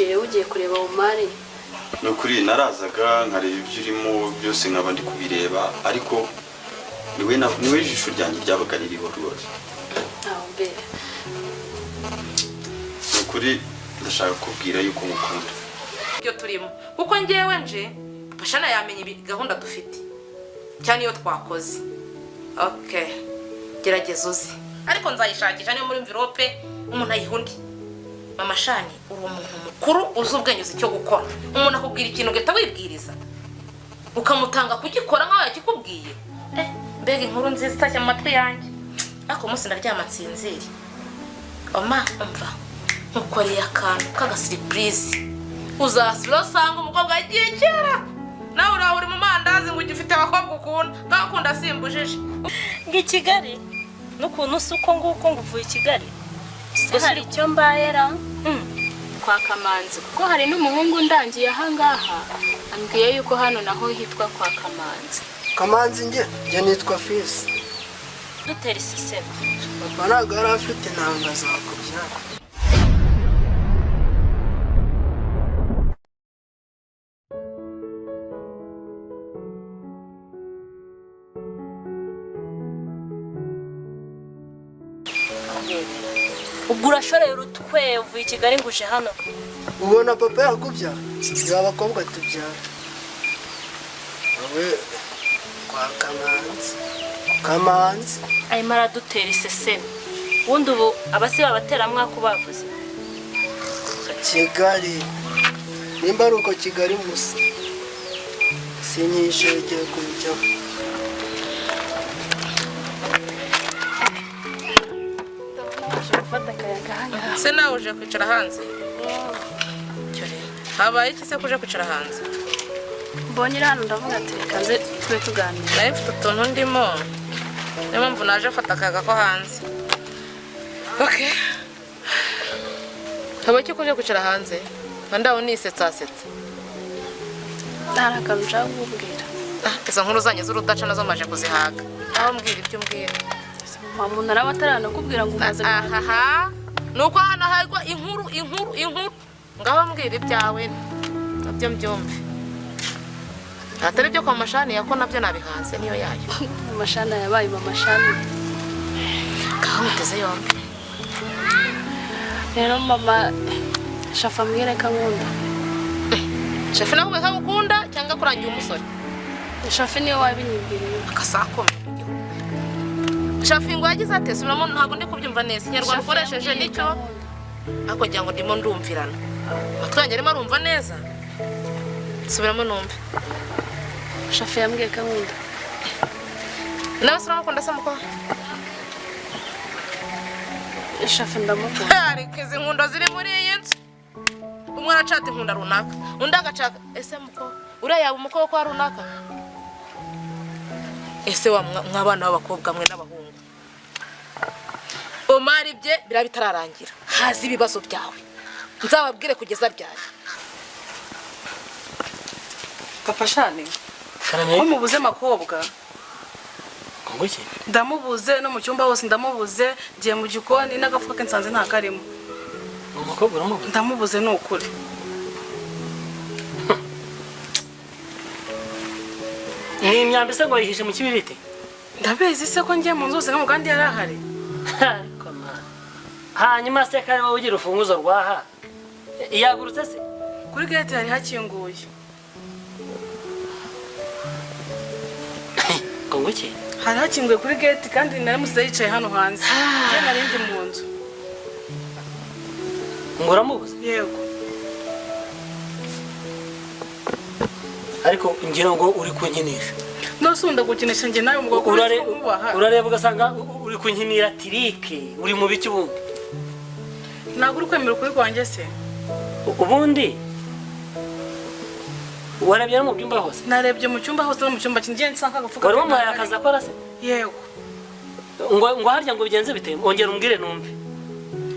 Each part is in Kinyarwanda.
Ugiye kureba Omari no kuri narazaga nkareba ibyo urimo byose nkaba ndi kubireba ariko niwe jisho ryanjye ryabaga ririho rwose aho mbere no kuri ndashaka kubwira yuko mukunda ibyo turimo kuko ngewe nje bashana yamenye gahunda dufite cyane iyo twakoze okay gerageza uzi ariko nzayishakisha niyo muri envelope umuntu ayihundi mama shani uri umuntu mukuru uzi ubwenge uzi icyo gukora umuntu akubwira ikintu ugahita wibwiriza ukamutanga kugikora nkaho yakikubwiye mbega inkuru nziza itashya mu matwi yanjye ariko umunsi ndaryama nsinziri oma umva nkukoreye akantu k'agasiripurize uzasubira usanga umukobwa yagiye kera nawe uraho uri mu mandazi ngo ugifite abakobwa ukunda ngakunda asimbujije ngi Kigali n'ukuntu uko nguko nguvuye Kigali hari icyo mbayera kwa Kamanzi kuko hari n'umuhungu ndangiye ahangaha ambwiye yuko hano naho hitwa kwa Kamanzi njye nitwa Fils dutera isisema papa ntabwo yari afite intanga zakubyara ugura shoreye urutwe uvuye Kigali nguje hano ubona papa yakubyara ya abakobwa tubyara awe kwa Kamanzi ay mara dutera isisema wundi ubu abasi babatera mwako bavuze Kigali nimba ari uko Kigali musa sinyishegeye kubijyaho se nawe uje kwicara hanze habaye iki se kuje kwicara hanze mbonye hano ndavuga ati reka nze tube tuganira nawe mfite utuntu ndimo niyo mpamvu naje afata akaga ko hanze okay habaye iki kuje kwicara hanze ndaho nisetsa hari akantu nshaka kukubwira izo nkuru zanjye z'urudaca nazo maje kuzihaga aho mbwira ibyo mbwira mama naraba ataranakubwira ngo umaze aha nuko hano hagwa inkuru ngaho mbwira ibyawe nabyo mbyumve atari byo kwa mashani yako nabyo nabihanze niyo yayo amashana yabaye mama shani ngaho muteze yombi rero mama shafa mwire kankunda shafi nakubwe kagukunda cyangwa kurangira umusore shafi niyo wabinyibwiriye akasakome shafi ngo yagize ate subiramo ntago ndi kubyumva neza inyarwanda ukoresheje nicyo ako ngira ngo ndimo ndumvirana matwanjye arimo arumva neza subiramo numve shafi yambwiye kankunda nawe suramukunda se muko shafi ndamukunda ariko izi nkundo ziri muri iyi nzu umwe aracata inkunda runaka undi agacaka ese muko uriya yaba umukobwa kwa runaka ese wa mwabana b'abakobwa mwe n'abahungu Omari bye birabitararangira hazi ibibazo byawe nzababwire kugeza ryari papa shani ko mubuze makobwa ngoki ndamubuze no mu cyumba hose ndamubuze giye mu gikoni n'agafuka ke nsanze nta karimo umukobwa uramubuze ndamubuze n'ukuri ni imyambi se ngo yihishe mu kibiriti ndabizi se ko ngiye mu nzu zose kandi yari ahari hanyuma se kare wowe ugira ufunguzo rwaha yagurutse se kuri gate hari hakinguye ngoki hari hakinguye kuri gate kandi naramusize yicaye hano hanze narindi mu nzu nguramubuze yego ariko ngira ngo uri kunkinisha nosunda gukinisha nge nawe umugabo urareba ugasanga uri kunkinira tirike uri mu biki ubundi ntabwo uri kwemera ukuri kwanjye se ubundi warebye no mu byumba hose narebye mu cyumba hose no mu cyumba kingiye nsanga agafuka wari wamuhaye akazi akora se yego ngo harya ngo bigenze bite ongera umbwire numve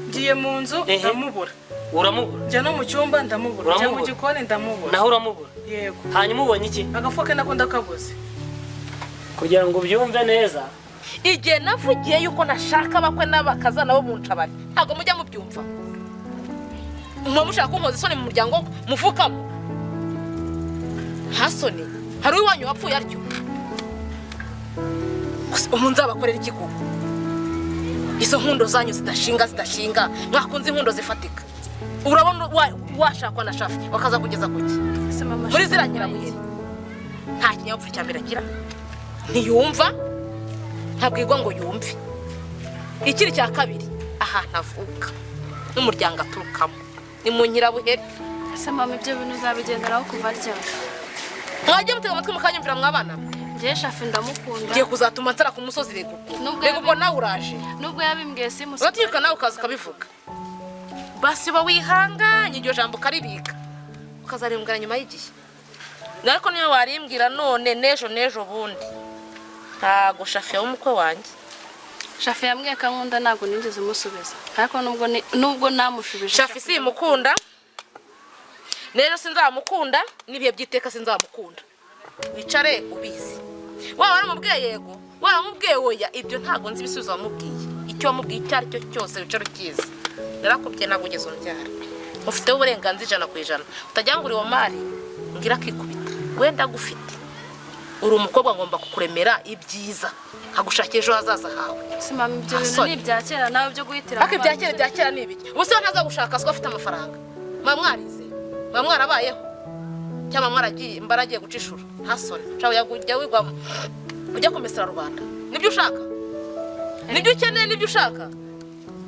ngiye mu nzu ndamubura uramubura njya no mu cyumba ndamubura njya mu gikoni ndamubura naho uramubura yego hanyuma ubonye iki agafuka nako ndakabuze kugira ngo ubyumve neza igihe navugiye yuko nashaka abakwe n'abakazana bo mu ncabari ntabwo mujya mubyumva muba mushaka kunkoza isoni mu muryango muvukamo hasoni hari uwanyu wapfuye aryo umuntu nzabakorera iki koko izo nkundo zanyu zidashinga mwakunze inkundo zifatika urabona washakwa na shafi bakaza kugeza kuki muri zira nyirabuye nta kinyabupfura cya mbere agira ntiyumva ntabwirwa ngo yumve ikiri cya kabiri ahantu avuka n'umuryango aturukamo ni mu nyirabuhere ese mama ibyo bintu uzabigenderaho kuva ryari mwajye mutega amatwi mukanyumvira mwabana njye shafi ndamukunda ngiye kuzatuma nsara ku musozi rego nawe uraje nubwo yabimbwiye simusubiza uratinyuka nawe ukaza ukabivuga basi uba wihanganye iryo jambo ukaribika ukazarimbwira nyuma y'igihe ariko niyo warimbwira none n'ejo bundi ntago shafi w'umukwe wanjye shafi yambwiye ko nkunda ntabwo nigeze musubiza ariko nubwo namushubije shafi simukunda n'ejo sinzamukunda n'ibihe by'iteka sinzamukunda wicare ubizi waba waramubwiye yego waba waramubwiye oya ibyo ntago nzi ibisubizo wamubwiye icyo wamubwiye icyo ari cyo cyose wicare ukizi narakubye ntabwo ugeze umbyara ufiteho uburenganzira 100%. utajya ngo uri wa mari ngira akikubita wenda gufite uri umukobwa ngomba kukuremera ibyiza hagushakira ejo hazaza hawe simama ibyo bintu ni ibya kera nawe byo guhitira ariko ibya kera ni ibiki ubu se ntaza gushaka siko afite amafaranga mwarize mwarabayeho cyangwa mbaragiye gucishura hasoni cyangwa yajya wigwa ujya kumesera rubanda nibyo ushaka nibyo ukeneye nibyo ushaka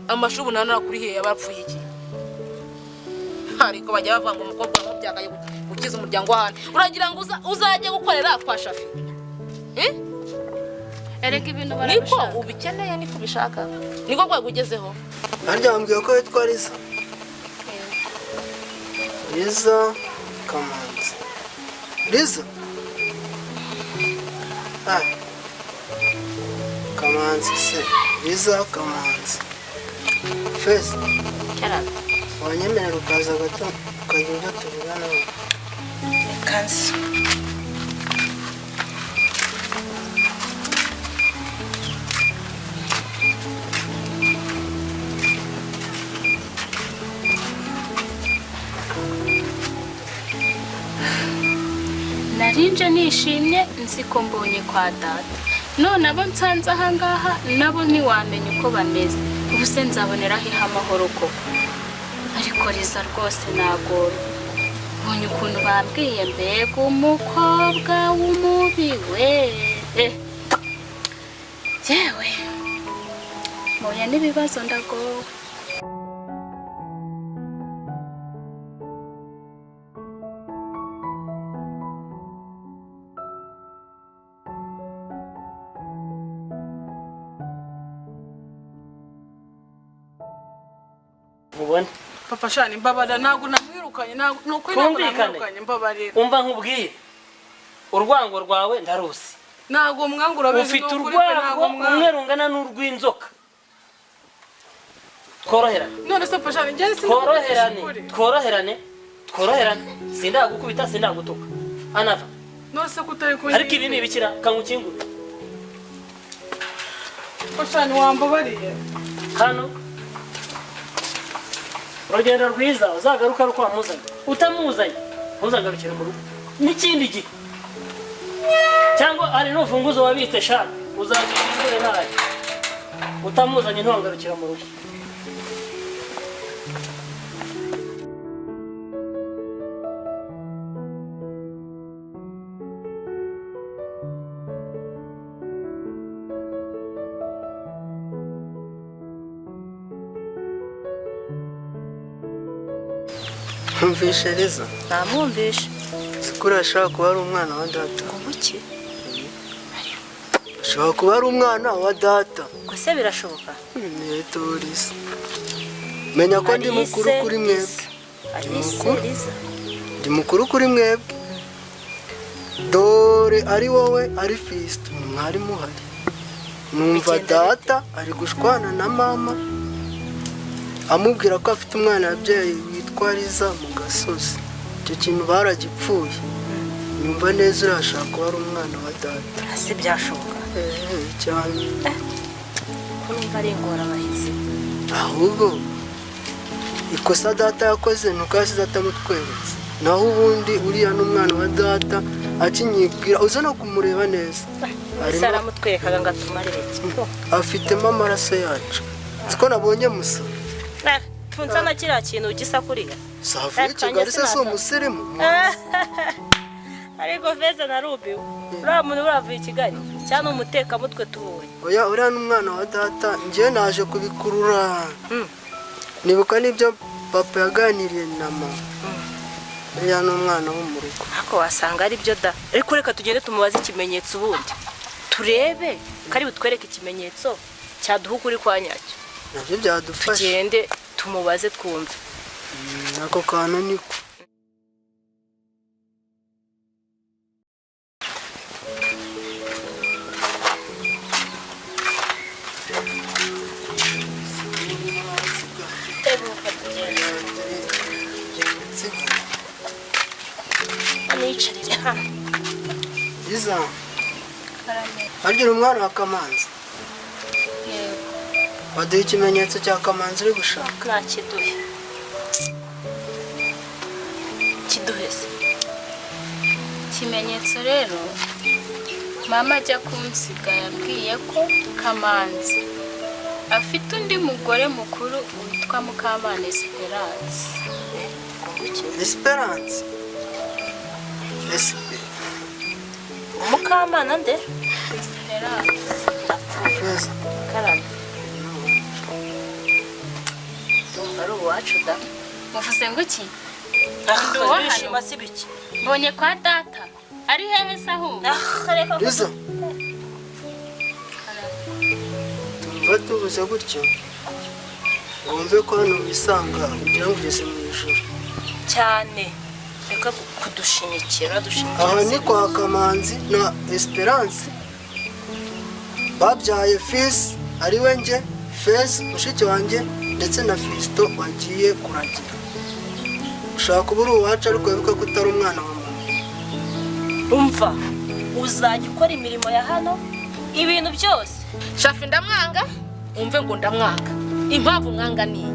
amashubu nana kuri he yabapfuye iki ariko bajya bavuga ngo umukobwa wamubyagaye gukiza umuryango wahane uragira ngo uzajye gukorera kwa shafi erega ibintu barabishaka niko ubikeneye niko ubishaka niko rwego ugezeho harya wambwiye ko witwa Liza Liza Kamanzi Liza Kamanzi se Liza Kamanzi Fesi cyane wanyemerera ukaza gato ukajya ujya tuvugana kanzi narinje nishimye nzi ko mbonye kwa data none abo nsanze aha ngaha nabo ntiwamenya uko bameze ubu se nzaboneraho ihe amahoro koko ariko Liza rwose nagora mbonye ukuntu bambwiye mbega umukobwa w'umubi we yewe mpuye n'ibibazo ndagowe ubone papa shani mbabara ntabwo namwirukanye nuko namwirukanye mbabarira umva nkubwiye urwango rwawe ndarusi ntabwo mwangura beze ufite urwango umwe rungana n'urw'inzoka tworoherane none se papa shani njye tworoherane sindagukubita sindagutuka anava none se kutari kunyi ariko ibi ni ibikira kankukingura papa shani wambabariye hano urugendo rwiza uzagaruka ari uko wamuzanye utamuzanye ntuzagarukire mu rugo n'ikindi gihe cyangwa hari n'urufunguzo wabitse shana uzazikingure nawe utamuzanye ntuzagarukira mu rugo Mwumvishe Liza namwumvishe sikuri ashobora kuba ari umwana wa data ubuki ashobora kuba ari umwana wa data gusa birashoboka Neto Liza menya ko ndi mukuru kuri mwebwe ndi mukuru kuri mwebwe dore ari wowe ari Fisto mwari muhari numva data ari gushwana na mama amubwira ko afite umwana yabyaye witwa Liza mu gasozi icyo kintu baragipfuye nyumva neza urashaka kuba ari umwana wa data si byashoboka cyane ko numva ari ingorabahizi ahubwo ikosa data yakoze nuko yasize atamutweretse, naho ubundi uriya n'umwana wa data akinyibwira uza no kumureba neza ese aramutwerekaga ngo atumarire iki afitemo amaraso yacu, siko nabonye musa tunsa na kiriya kintu gisa kuriya savuye Kigali se si umusirimu ariko Feza na Rubi uriya muntu uravuye i Kigali cyane umutekamutwe tubonye. oya uriya n'umwana wa data njyewe naje kubikurura nibuka n'ibyo papa yaganiriye na mama, uriya n'umwana wo mu rugo ariko wasanga ari byo da, ariko reka tugende tumubaze ikimenyetso ubundi turebe kari butwereke ikimenyetso cyaduha ukuri kwa nyacyo, nabyo byadufasha. tugende tumubaze twumve. ako kantu niko anicarire hano. Iza harya umwana wa Kamanzi waduha ikimenyetso cya Kamanzi uri gushaka? nta kiduhe se ikimenyetso rero mama ajya kunsiga yambwiye ko Kamanzi afite undi mugore mukuru witwa Mukamana Esperance. Esperance Mukamana nde? Esperance. Feza Karame tumva ari uwacu da. Muvuze ngo iki? Wishima si biki? Mbonye kwa data ari hehe se ahubwo? Iza tumva tubuze gutyo wumve ko hano wisanga ugira ngo ugeze mu ijoro cyane, reka kudushinyikira aha ni kwa Kamanzi na Esperance babyaye fils ari we nge Feza mushiki wanjye ndetse na Fisto wagiye kuragira. Ushaka uburi uwacu ariko wibuka ko utari umwana wa mama. umva uzajya ukora imirimo ya hano ibintu byose. Shafi ndamwanga umve ngo ndamwanga, impamvu mwanga niyi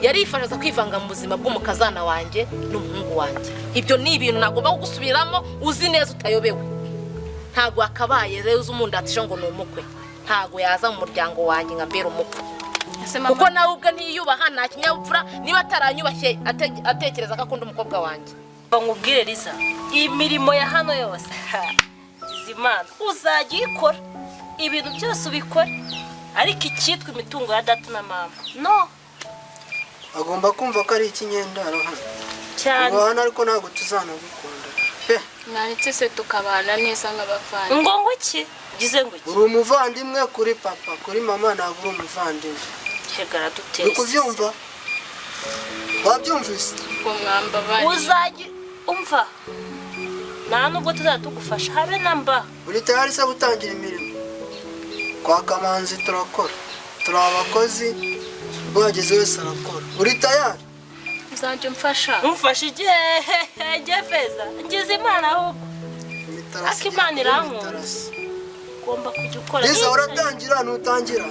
yarifashaza kwivanga mu buzima bw'umukazana wanjye n'umuhungu wanjye. Ibyo ni ibintu nagomba kugusubiramo uzi neza utayobewe. Ntago akabaye rero umundatisha ngo numukwe, ntago yaza mu muryango wanjye ngambera umukwe, kuko nawe ubwe ntiyubaha nta kinyabupfura. Niba ataranyubashye atekereza ko akunda umukobwa wanjye. Nkubwire Liza, imirimo ya hano yose Zimana uzajya ikora ibintu byose ubikora, ariko icyitwa imitungo ya data na mama no agomba kumva ko ari ikinyendaro hano cyane. Hano ariko ntabwo tuzanabikunda pe. Mwaretse se tukabana neza nk'abavandimwe. ngo iki gize ngo iki? Uri umuvandimwe kuri papa, kuri mama ntabwo uri umuvandimwe. Hegara dutese. Ukubyumva? Wabyumvise? Ubwo mwamba bari. Uzajya umva nta nubwo tuzatugufasha habe namba. Uri tayari se gutangira imirimo? Kwa Kamanzi turakora, turi abakozi, bageze wese arakora. Uri tayari? Uzajya umfasha. Umfasha igihe Feza ngize Imana ahubwo Akimana irankunda. Ugomba kujya ukora. Liza uratangira ntutangira?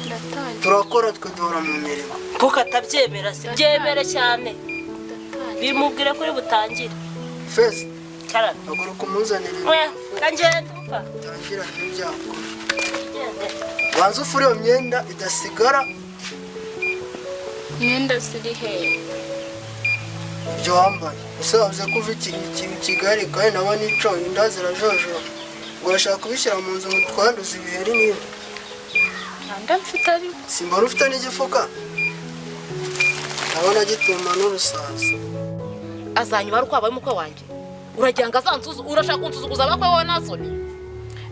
Ndatangira. Turakora twe duhora mu mirimo. Kuko atabyemera se byemere cyane. Bimubwire kuri butangire. Feza Karame haguruka umuzanire. oya kangenda umva. Tangira n'ibyago. Banza ufure iyo myenda idasigara. Imyenda ziri hehe? Ibyo wambaye ese wavuze ko uva Kigali kandi nabo nico inda zirajojo ngo urashaka kubishyira mu nzu ngo twanduze ibiheri n'ibindi. Nda mfite ari. Simbona ufite n'igifuka ndabona gituma n'urusazi. Azanyuma ari uko abaye umukwe wanjye, uragira ngo azansuzu, urashaka kunsuzuguza abakwe wowe nasoni?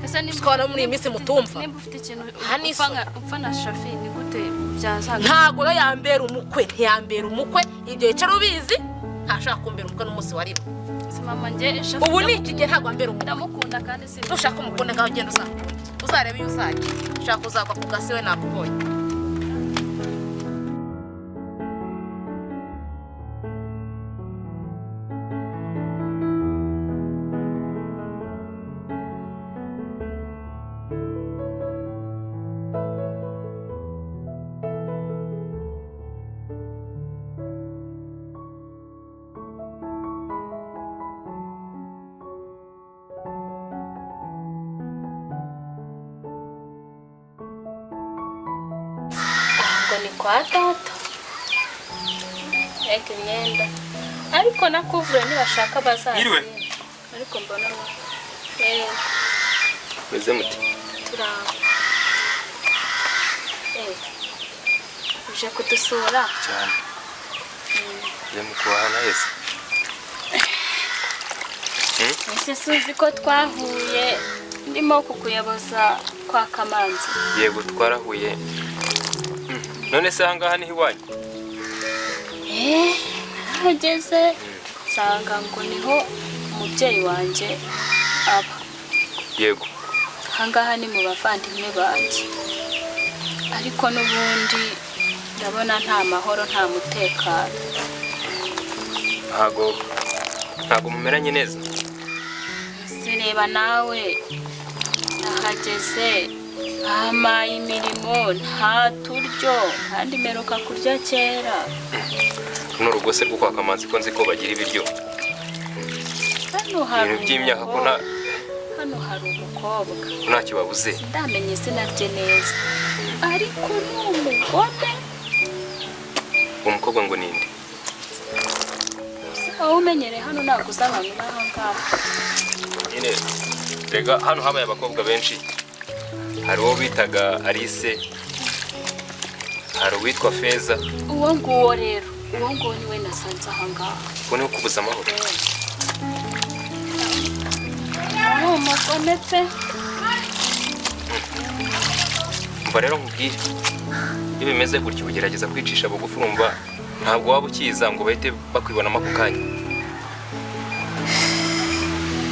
Ese ni Twara muri iyi minsi mutumva. nimba ufite ikintu Hani upfa na Shafi ni gute byazaga? Ntago yo yambera umukwe, ntiyambera umukwe, ibyo yicara ubizi, ntashaka kumbera umukwe n'umunsi wari. Si mama nge Shafi. Ubu ni iki gihe ntago ambera umukwe. Ndamukunda kandi si. Ushaka umukunda ngaho genda uzakunda. Uzarebe iyo uzajya. Ushaka uzagwa ku gasi we nakubonye. kwa data ega imyenda ariko nakuvure nibashaka bazazi ariko mbona meze muti turaba uje kudusura cyane je mukuhana hese ese suzi ko twahuye ndimo kukuyoboza kwa Kamanzi. Yego twarahuye. None se ahangaha ni iwanyu? Nahageze nsanga ngo niho umubyeyi wanjye aba. Yego. Ahangaha ni mu bavandimwe banjye. Ariko n'ubundi ndabona nta mahoro nta mutekano. Ntago mumeranye neza. Sireba nawe nahageze hamaye imirimo nta turyo kandi meruka kurya kera. N'urugo se rwo kwa Kamanzi ko nzi ko bagira ibiryo. Hano hari by'imyaka ko hano hari umukobwa. Ntacyo babuze. Ndamenye izina rye neza. Ariko n'umugome. Umukobwa ngo ninde? Aho umenyereye hano ntabwo uzabana n'ahangaha. Nyine rega hano habaye abakobwa benshi. Hari uwo bitaga Alice, hari uwitwa Feza. Uwo nguwo rero, uwo nguwo niwe nasanze ahangaha. Uwo ni ukubuza amahoro. Umugome pe. Mva rero nkubwire, iyo bimeze gutyo ugerageza kwicisha bugufi urumva ntabwo waba ukiza ngo bahite bakwibonamo ako kanya.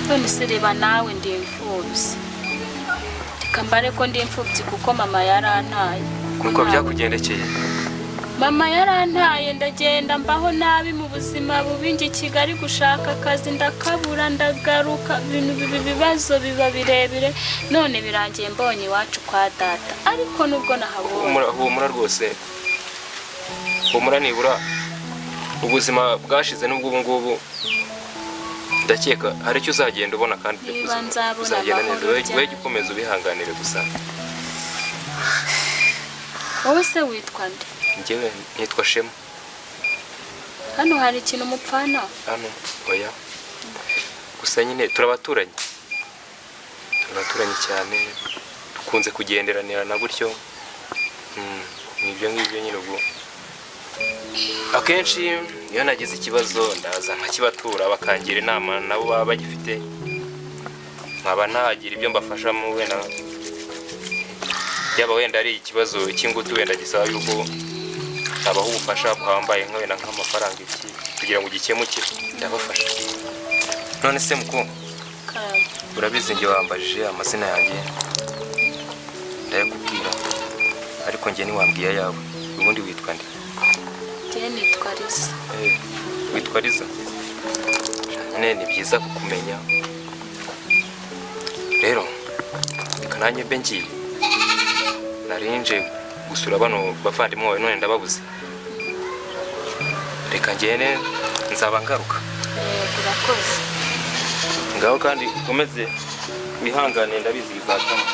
None se reba nawe ndi imfubyi. Reka mbare ko ndi imfubyi kuko mama yarantaye. Nuko byakugendekeye? Mama yarantaye ndagenda mbaho nabi mu buzima bubi ngi Kigali gushaka akazi ndakabura ndagaruka ibintu bibazo biba birebire none birangiye mbonye iwacu kwa data ariko nubwo nahabonye humura rwose humura nibura ubuzima bwashize nubwo ubu ngubu ndakeka hari icyo uzagenda ubona kandi uzagenda neza we gikomeza ubihanganire gusa. Wowe se witwa nde? Njyewe nitwa Shema. Hano hari ikintu mupfana? Hano oya gusa nyine turabaturanye cyane dukunze kugenderanirana gutyo nibyo ngibyo nyine ubwo akenshi iyo nagize ikibazo ndaza nkakibatura bakangira inama nabo baba bagifite nkaba ntagira ibyo mbafashamo wenda yaba wenda ari ikibazo cy'ingutu wenda gisaba yuko abaho ubufasha bwambaye wenda nk'amafaranga iki kugira ngo gikemuke ndabafasha. None se muko urabizi nge wambajije amazina yanjye ndayakubwira ariko nge niwambwiye yawe ubundi witwa nde? Njye nitwa Liza. Witwa Liza? Nyine ni byiza kukumenya rero reka nanjye mbe ngiye narinje gusura bano bavandimwe bawe none ndababuze reka ngene nzaba ngaruka. Urakoze. Ngaho kandi ukomeze wihangane ndabizi bizatama.